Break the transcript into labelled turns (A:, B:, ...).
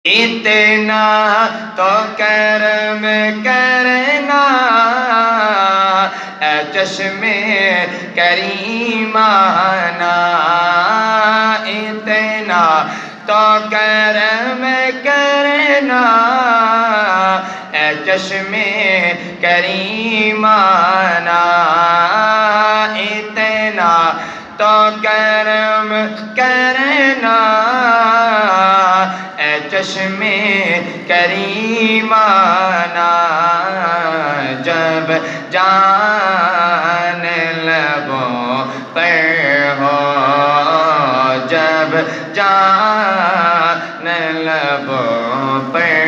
A: اتنا تو کرم کرنا اے چشم کریمانہ، اتنا تو کرم کرنا اے چشم کریمانہ، اتنا تو کرم کرنا اے چشم کریمانہ، جب جان لبوں پر ہو، جب جان لبوں پر